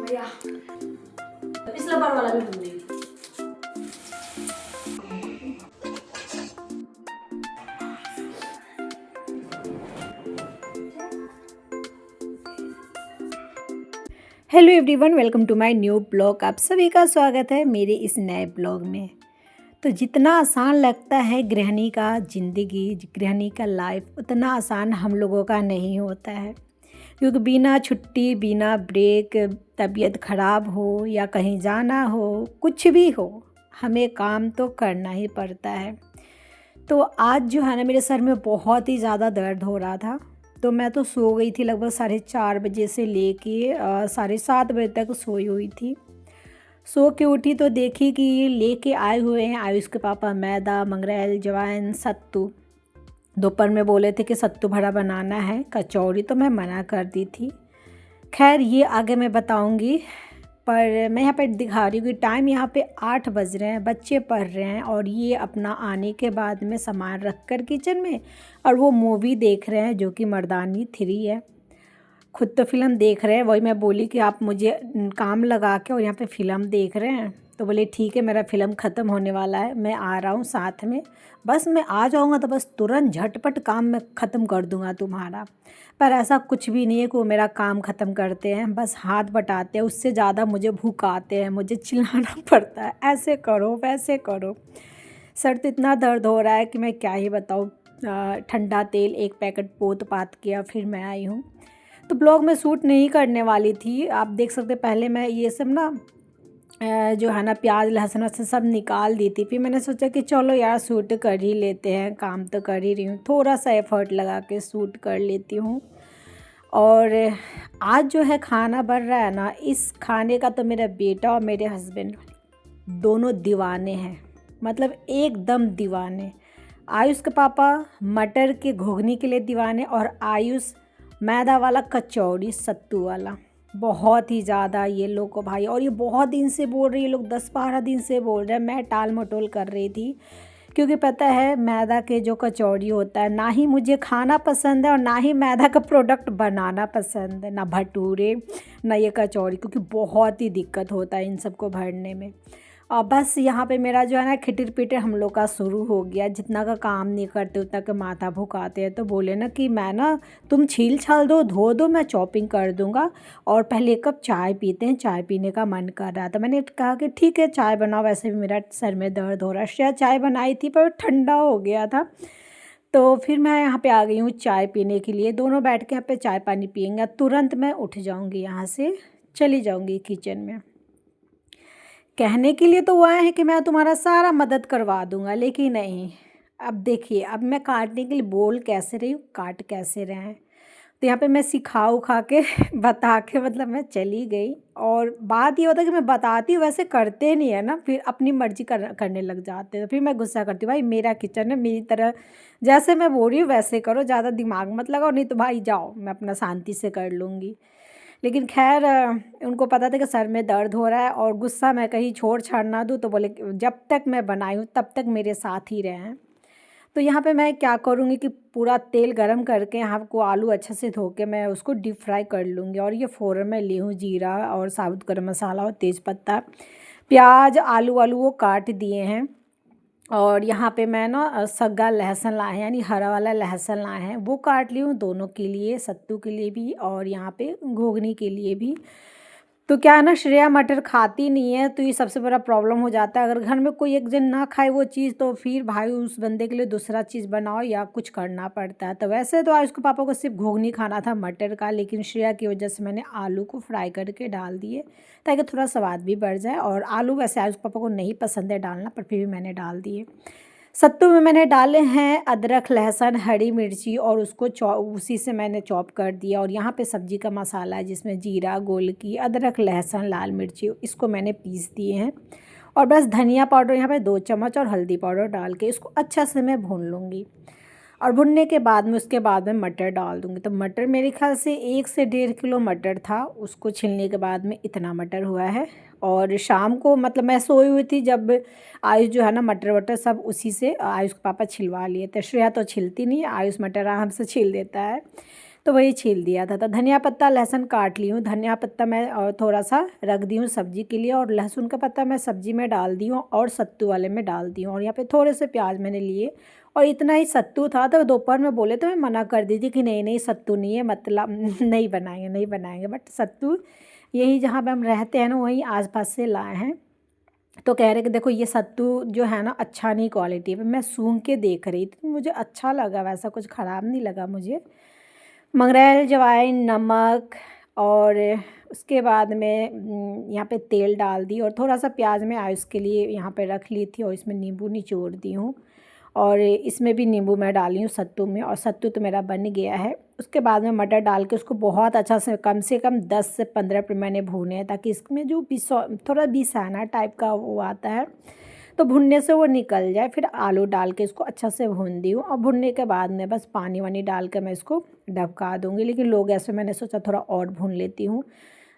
भैया इस लबार वाला भी भून देंगे। Hello everyone, welcome to my new blog. आप सभी का स्वागत है मेरे इस नए ब्लॉग में। तो जितना आसान लगता है गृहिणी का ज़िंदगी, गृहिणी का लाइफ, उतना आसान हम लोगों का नहीं होता है। क्योंकि बिना छुट्टी, बिना ब्रेक, तबीयत ख़राब हो या कहीं जाना हो, कुछ भी हो, हमें काम तो करना ही पड़ता है। तो आज जो है ना, मेरे सर में बहुत ही ज़्यादा दर्द हो रहा था। तो मैं तो सो गई थी लगभग 4:30 बजे से लेके 7:30 बजे तक सोई हुई थी। सो के उठी तो देखी कि लेके आए हुए हैं आयुष के पापा मैदा, मंगरेल, अजवाइन, सत्तू। दोपहर में बोले थे कि सत्तू भरा बनाना है, कचौड़ी, तो मैं मना कर दी थी। खैर ये आगे मैं बताऊंगी, पर मैं यहाँ पे दिखा रही हूँ कि टाइम यहाँ पे 8 बज रहे हैं, बच्चे पढ़ रहे हैं और ये अपना आने के बाद में सामान रख कर किचन में और वो मूवी देख रहे हैं जो कि मर्दानी 3 है। खुद तो फ़िल्म देख रहे हैं, वही मैं बोली कि आप मुझे काम लगा के और यहाँ पे फ़िल्म देख रहे हैं। तो बोले ठीक है, मेरा फ़िल्म ख़त्म होने वाला है, मैं आ रहा हूँ साथ में। बस मैं आ जाऊँगा तो बस तुरंत झटपट काम मैं ख़त्म कर दूँगा तुम्हारा। पर ऐसा कुछ भी नहीं है कि वो मेरा काम ख़त्म करते हैं, बस हाथ बटाते हैं, उससे ज़्यादा मुझे भुकाते हैं, मुझे चिल्लाना पड़ता है, ऐसे करो वैसे करो। सर तो इतना दर्द हो रहा है कि मैं क्या ही बताऊँ। ठंडा तेल 1 पैकेट पोत पात किया, फिर मैं आई हूँ। तो ब्लॉग में शूट नहीं करने वाली थी, आप देख सकते। पहले मैं ये सब ना जो है ना प्याज लहसुन वैसे सब निकाल दी थी। फिर मैंने सोचा कि चलो यार शूट कर ही लेते हैं, काम तो कर ही रही हूँ, थोड़ा सा एफर्ट लगा के शूट कर लेती हूँ। और आज जो है खाना बन रहा है ना, इस खाने का तो मेरा बेटा और मेरे हस्बैंड दोनों दीवाने हैं, मतलब एकदम दीवाने। आयुष के पापा मटर के घुगनी के लिए दीवाने और आयुष मैदा वाला कचौड़ी सत्तू वाला, बहुत ही ज़्यादा ये लोग को भाई। और ये बहुत दिन से बोल रही है, ये लोग 10-12 दिन से बोल रहे हैं। मैं टाल मटोल कर रही थी क्योंकि पता है मैदा के जो कचौड़ी होता है, ना ही मुझे खाना पसंद है और ना ही मैदा का प्रोडक्ट बनाना पसंद है, ना भटूरे ना ये कचौड़ी, क्योंकि बहुत ही दिक्कत होता है इन सबको भरने में। और बस यहाँ पे मेरा जो है ना खिटर पिटर हम लोग का शुरू हो गया। जितना का काम नहीं करते उतना का माथा भुकाते हैं। तो बोले ना कि मैं ना, तुम छील छाल दो, धो दो, मैं चॉपिंग कर दूँगा और पहले 1 कप चाय पीते हैं, चाय पीने का मन कर रहा था। मैंने कहा कि ठीक है चाय बनाओ, वैसे भी मेरा सर में दर्द हो रहा है। शायद चाय बनाई थी पर ठंडा हो गया था। तो फिर मैं यहाँ पे आ गई हूँ चाय पीने के लिए। दोनों बैठ के यहाँ पे चाय पानी पियेंगे। तुरंत मैं उठ जाऊँगी, यहाँ से चली जाऊँगी किचन में। कहने के लिए तो वो आए हैं कि मैं तुम्हारा सारा मदद करवा दूंगा, लेकिन नहीं। अब देखिए, अब मैं काटने के लिए बोल कैसे रही हूँ, काट कैसे रहे हैं। तो यहाँ पे मैं सिखा उखा के बता के मतलब मैं चली गई। और बात ये होता है कि मैं बताती हूँ, वैसे करते नहीं है ना, फिर अपनी मर्जी करने लग जाते हैं। तो फिर मैं गुस्सा करती हूँ, भाई मेरा किचन है, मेरी तरह जैसे मैं बोल रही हूँ वैसे करो, ज़्यादा दिमाग मत लगाओ, नहीं तो भाई जाओ, मैं अपना शांति से कर लूँगी। लेकिन खैर उनको पता था कि सर में दर्द हो रहा है और गुस्सा मैं कहीं छोड़ छाड़ ना दूँ, तो बोले जब तक मैं बनाई हूँ तब तक मेरे साथ ही रहें। तो यहाँ पे मैं क्या करूँगी कि पूरा तेल गरम करके यहाँ को आलू अच्छे से धो के मैं उसको डीप फ्राई कर लूँगी। और ये फ़ौरन मैं ली हूँ जीरा और साबुत गरम मसाला और तेज़पत्ता, प्याज, आलू वालू वो काट दिए हैं। और यहाँ पे मैं ना सग्गा लहसुन लाए हैं, यानी हरा वाला लहसुन लाए हैं, वो काट ली हूँ दोनों के लिए, सत्तू के लिए भी और यहाँ पे घुगनी के लिए भी। तो क्या है ना, श्रेया मटर खाती नहीं है, तो ये सबसे बड़ा प्रॉब्लम हो जाता है। अगर घर में कोई एक जन ना खाए वो चीज़, तो फिर भाई उस बंदे के लिए दूसरा चीज़ बनाओ या कुछ करना पड़ता है। तो वैसे तो आज उसके पापा को सिर्फ घुगनी खाना था मटर का, लेकिन श्रेया की वजह से मैंने आलू को फ्राई करके डाल दिए ताकि थोड़ा स्वाद भी बढ़ जाए। और आलू वैसे आज उसके पापा को नहीं पसंद है डालना, पर फिर भी मैंने डाल दिए। सत्तू में मैंने डाले हैं अदरक, लहसुन, हरी मिर्ची और उसको उसी से मैंने चॉप कर दिया। और यहाँ पे सब्जी का मसाला है जिसमें जीरा, गोलकी, अदरक, लहसुन, लाल मिर्ची, इसको मैंने पीस दिए हैं। और बस धनिया पाउडर यहाँ पे 2 चम्मच और हल्दी पाउडर डाल के इसको अच्छा से मैं भून लूँगी। और भुनने के बाद में उसके बाद में मटर डाल दूँगी। तो मटर मेरे ख्याल से 1 से 1.5 किलो मटर था, उसको छीलने के बाद में इतना मटर हुआ है। और शाम को मतलब मैं सोई हुई थी जब आयुष जो है ना मटर वटर सब उसी से आयुष के पापा छिलवा लिए थे। श्रेया तो छिलती नहीं है, आयुष मटर आराम से छील देता है। तो वही छील दिया था। तो धनिया पत्ता लहसुन काट ली हूँ, धनिया पत्ता मैं और थोड़ा सा रख दी हूँ सब्जी के लिए, और लहसुन का पत्ता मैं सब्जी में डाल दी हूँ और सत्तू वाले में डाल दी हूँ। और यहाँ पे थोड़े से प्याज मैंने लिए और इतना ही सत्तू था। तो दोपहर में बोले तो मैं मना कर दी थी कि नहीं नहीं सत्तू नहीं है, मतलब नहीं बनाएंगे। बट सत्तू यही जहाँ पे हम रहते हैं ना वहीं आसपास से लाए हैं। तो कह रहे कि देखो ये सत्तू जो है ना अच्छा नहीं क्वालिटी है। मैं सूंघ के देख रही थी, मुझे अच्छा लगा, वैसा कुछ ख़राब नहीं लगा मुझे। मंगरेल, अजवाइन, नमक, और उसके बाद में यहाँ पे तेल डाल दी और थोड़ा सा प्याज में आयुष के लिए यहाँ पे रख ली थी, और इसमें नींबू निचोड़ दी हूँ, और इसमें भी नींबू मैं डाली हूँ सत्तू में, और सत्तू तो मेरा बन गया है। उसके बाद में मटर डाल के उसको बहुत अच्छा से कम 10 से 15 मिनट मैंने भूने हैं, ताकि इसमें जो थोड़ा बिसाना टाइप का वो आता है तो भुनने से वो निकल जाए। फिर आलू डाल के इसको अच्छा से भून दी हूँ, और भुनने के बाद में बस पानी वानी डाल के मैं इसको ढका दूँगी। लेकिन लो गैस पे मैंने सोचा थोड़ा और भून लेती हूँ।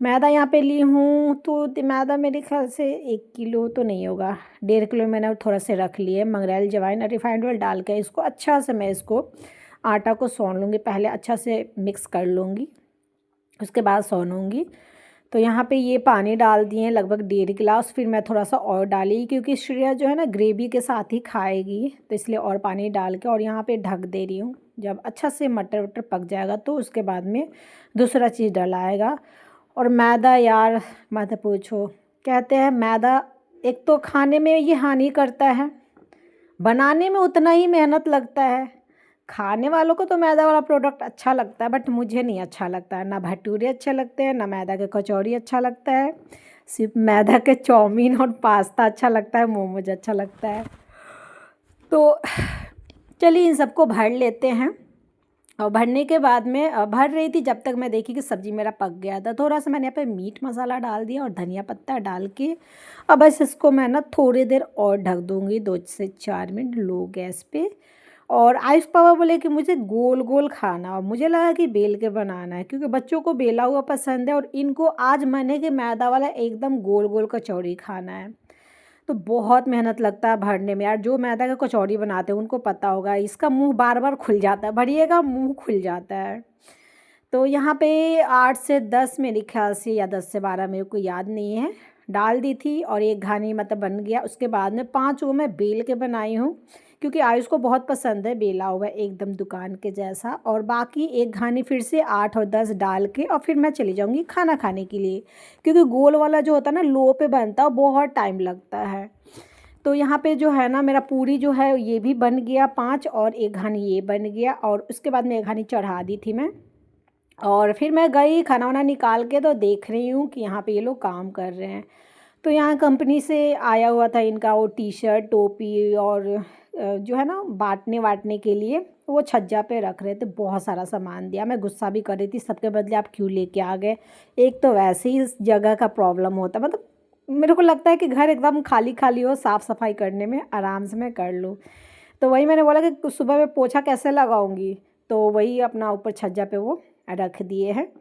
मैदा यहाँ पे ली हूँ, तो मैदा मेरे ख्याल से 1 किलो तो नहीं होगा, 1.5 किलो मैंने थोड़ा से रख लिए। मंगरेल, अजवाइन और रिफाइंड ऑयल डाल के इसको अच्छा से मैं इसको आटा को सौन लूँगी, पहले अच्छा से मिक्स कर लूँगी, उसके बाद सौनूँगी। तो यहाँ पे ये पानी डाल दिए लगभग 1.5 गिलास। फिर मैं थोड़ा सा और डाली, क्योंकि श्रेया जो है ना ग्रेवी के साथ ही खाएगी, तो इसलिए और पानी डाल के और यहाँ पे ढक दे रही हूँ। जब अच्छा से मटर वटर पक जाएगा तो उसके बाद में दूसरा चीज़ डलाएगा। और मैदा यार मत पूछो, कहते हैं मैदा एक तो खाने में ये हानि करता है, बनाने में उतना ही मेहनत लगता है। खाने वालों को तो मैदा वाला प्रोडक्ट अच्छा लगता है, बट मुझे नहीं अच्छा लगता है। ना भटूरे अच्छे लगते हैं, ना मैदा के कचौड़ी अच्छा लगता है, सिर्फ मैदा के चाउमीन और पास्ता अच्छा लगता है, मोमोज अच्छा लगता है। तो चलिए इन सबको भर लेते हैं। और भरने के बाद में भर रही थी जब तक मैं देखी कि सब्ज़ी मेरा पक गया था। थोड़ा सा मैंने यहाँ पे मीट मसाला डाल दिया और धनिया पत्ता डाल के अब बस इसको मैं ना थोड़ी देर और ढक दूँगी, 2 से 4 मिनट लो गैस पे। और आयुष पापा बोले कि मुझे गोल गोल खाना, और मुझे लगा कि बेल के बनाना है, क्योंकि बच्चों को बेला हुआ पसंद है और इनको आज मन है कि मैदा वाला एकदम गोल गोल कचौड़ी खाना है। तो बहुत मेहनत लगता है भरने में यार। जो मैदा का कचौड़ी बनाते हैं उनको पता होगा, इसका मुंह बार बार खुल जाता है, भरिएगा मुंह खुल जाता है। तो यहाँ पे 8 से 10 मेरे ख्याल से, या 10 से 12 मेरे को याद नहीं है, डाल दी थी, और एक घानी मतलब बन गया। उसके बाद में 5 वो मैं बेल के बनाई हूँ, क्योंकि आयुष को बहुत पसंद है बेला हुआ एकदम दुकान के जैसा। और बाकी एक घानी फिर से 8 और 10 डाल के और फिर मैं चली जाऊँगी खाना खाने के लिए, क्योंकि गोल वाला जो होता है ना लो पे बनता है, बहुत टाइम लगता है। तो यहाँ पे जो है ना मेरा पूरी जो है ये भी बन गया 5, और एक घानी ये बन गया, और उसके बाद में एक घानी चढ़ा दी थी मैं। और फिर मैं गई खाना वाना निकाल के, तो देख रही हूँ कि यहाँ पे ये लोग काम कर रहे हैं। तो यहाँ कंपनी से आया हुआ था इनका वो टी-शर्ट, टोपी, और जो है ना बांटने के लिए वो छज्जा पे रख रहे थे। बहुत सारा सामान दिया, मैं गुस्सा भी कर रही थी, सबके बदले आप क्यों लेके आ गए। एक तो वैसे ही इस जगह का प्रॉब्लम होता है, मतलब मेरे को लगता है कि घर एकदम खाली खाली हो, साफ़ सफाई करने में आराम से मैं कर लूँ। तो वही मैंने बोला कि सुबह में पोछा कैसे लगाऊंगी, तो वही अपना ऊपर छज्जा पे वो रख दिए हैं।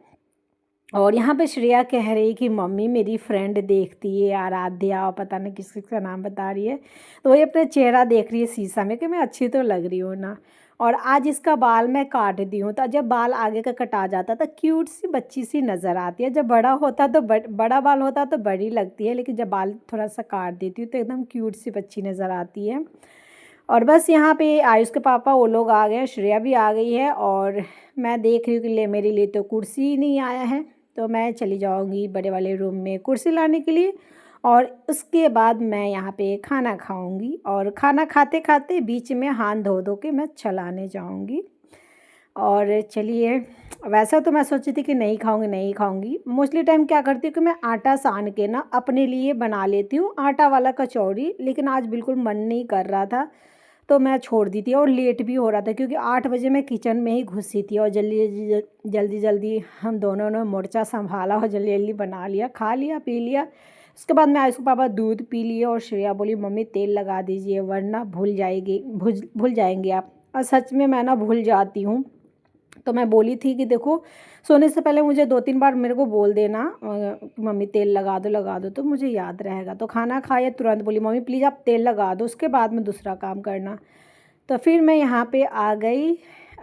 और यहाँ पे श्रेया कह रही कि मम्मी मेरी फ्रेंड देखती है, आराध्या, और पता नहीं किस किसका नाम बता रही है। तो वही अपना चेहरा देख रही है शीशा में कि मैं अच्छी तो लग रही हूँ ना। और आज इसका बाल मैं काट दी हूँ, तो जब बाल आगे का कटा जाता तो क्यूट सी बच्ची सी नज़र आती है, जब बड़ा होता तो बड़ा बाल होता तो बड़ी लगती है, लेकिन जब बाल थोड़ा सा काट देती हूँ तो एकदम क्यूट सी बच्ची नज़र आती है। और बस यहाँ पे आयुष के पापा वो लोग आ गए, श्रेया भी आ गई है, और मैं देख रही हूँ कि मेरे लिए तो कुर्सी ही नहीं आया है। तो मैं चली जाऊँगी बड़े वाले रूम में कुर्सी लाने के लिए, और उसके बाद मैं यहाँ पे खाना खाऊँगी। और खाना खाते खाते बीच में हाथ धो धो के मैं चलाने जाऊँगी। और चलिए, वैसा तो मैं सोची थी कि नहीं खाऊँगी। मोस्टली टाइम क्या करती हूँ कि मैं आटा सान के ना अपने लिए बना लेती हूँ आटा वाला कचौड़ी, लेकिन आज बिल्कुल मन नहीं कर रहा था तो मैं छोड़ दी थी। और लेट भी हो रहा था, क्योंकि 8 बजे मैं किचन में ही घुसी थी, और जल्दी हम दोनों ने मोर्चा संभाला और जल्दी जल्दी बना लिया, खा लिया, पी लिया। उसके बाद मैं आयुष के पापा दूध पी लिए, और श्रेया बोली मम्मी तेल लगा दीजिए वरना भूल जाएंगे आप। और सच में मैं ना भूल जाती हूँ। तो मैं बोली थी कि देखो सोने से पहले मुझे 2-3 बार मेरे को बोल देना मम्मी तेल लगा दो, तो मुझे याद रहेगा। तो खाना खाया तुरंत बोली मम्मी प्लीज़ आप तेल लगा दो, उसके बाद में दूसरा काम करना। तो फिर मैं यहाँ पे आ गई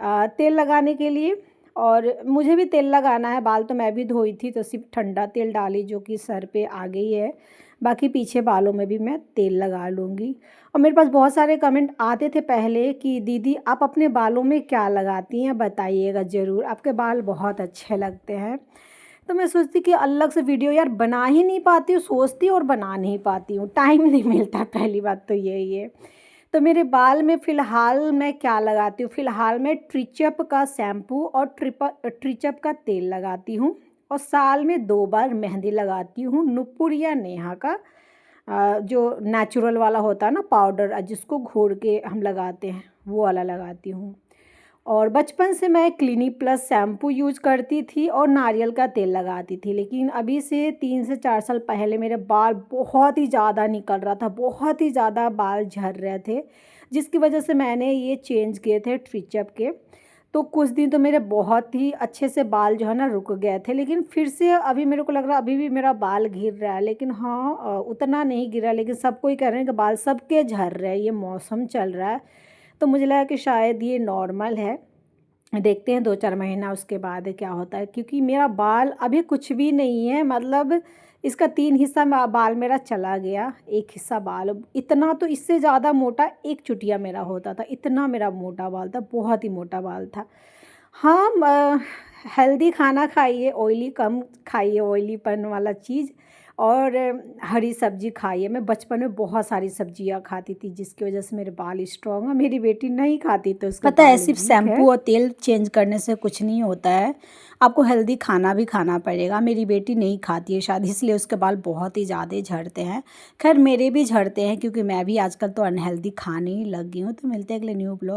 तेल लगाने के लिए। और मुझे भी तेल लगाना है। बाल तो मैं भी धोई थी तो सिर्फ ठंडा तेल डाली जो कि सर पे आ गई है, बाकी पीछे बालों में भी मैं तेल लगा लूँगी। और मेरे पास बहुत सारे कमेंट आते थे पहले कि दीदी आप अपने बालों में क्या लगाती हैं, बताइएगा ज़रूर, आपके बाल बहुत अच्छे लगते हैं। तो मैं सोचती कि अलग से वीडियो यार बना ही नहीं पाती हूँ, सोचती और बना नहीं पाती हूँ, टाइम नहीं मिलता, पहली बात तो यही है। तो मेरे बाल में फ़िलहाल मैं क्या लगाती हूँ, फ़िलहाल मैं ट्रिचअप का शैम्पू और ट्रिचअप का तेल लगाती हूँ, और साल में 2 बार मेहंदी लगाती हूँ, नुपुर या नेहा का जो नेचुरल वाला होता है ना पाउडर, जिसको घोल के हम लगाते हैं, वो वाला लगाती हूँ। और बचपन से मैं क्लिनिक प्लस शैम्पू यूज करती थी और नारियल का तेल लगाती थी, लेकिन अभी से 3 से 4 साल पहले मेरे बाल बहुत ही ज़्यादा निकल रहा था, बहुत ही ज़्यादा बाल झड़ रहे थे, जिसकी वजह से मैंने ये चेंज किए थे ट्रिचअप के। तो कुछ दिन तो मेरे बहुत ही अच्छे से बाल जो है ना रुक गए थे, लेकिन फिर से अभी मेरे को लग रहा है अभी भी मेरा बाल गिर रहा है, लेकिन हाँ उतना नहीं गिरा, लेकिन सबको ही कह रहे हैं कि बाल सबके झड़ रहे हैं, ये मौसम चल रहा है। तो मुझे लगा कि शायद ये नॉर्मल है, देखते हैं 2-4 महीना उसके बाद क्या होता है, क्योंकि मेरा बाल अभी कुछ भी नहीं है, मतलब इसका 3 हिस्सा बाल मेरा चला गया, 1 हिस्सा बाल इतना, तो इससे ज़्यादा मोटा एक चुटिया मेरा होता था, इतना मेरा मोटा बाल था, बहुत ही मोटा बाल था। हाँ, हेल्दी खाना खाइए, ऑयली कम खाइए, ऑयलीपन वाला चीज़, और हरी सब्जी खाइए। मैं बचपन में बहुत सारी सब्जियां खाती थी, जिसकी वजह से मेरे बाल स्ट्रॉन्ग है। मेरी बेटी नहीं खाती तो उसका पता है बाल सिर्फ वीक है। शैम्पू और तेल चेंज करने से कुछ नहीं होता है, आपको हेल्दी खाना भी खाना पड़ेगा। मेरी बेटी नहीं खाती है शायद, इसलिए उसके बाल बहुत ही ज़्यादा झड़ते हैं। खैर मेरे भी झड़ते हैं क्योंकि मैं भी आजकल तो अनहेल्दी खाने ही लग गई हूँ। तो मिलते हैं अगले न्यू ब्लॉग।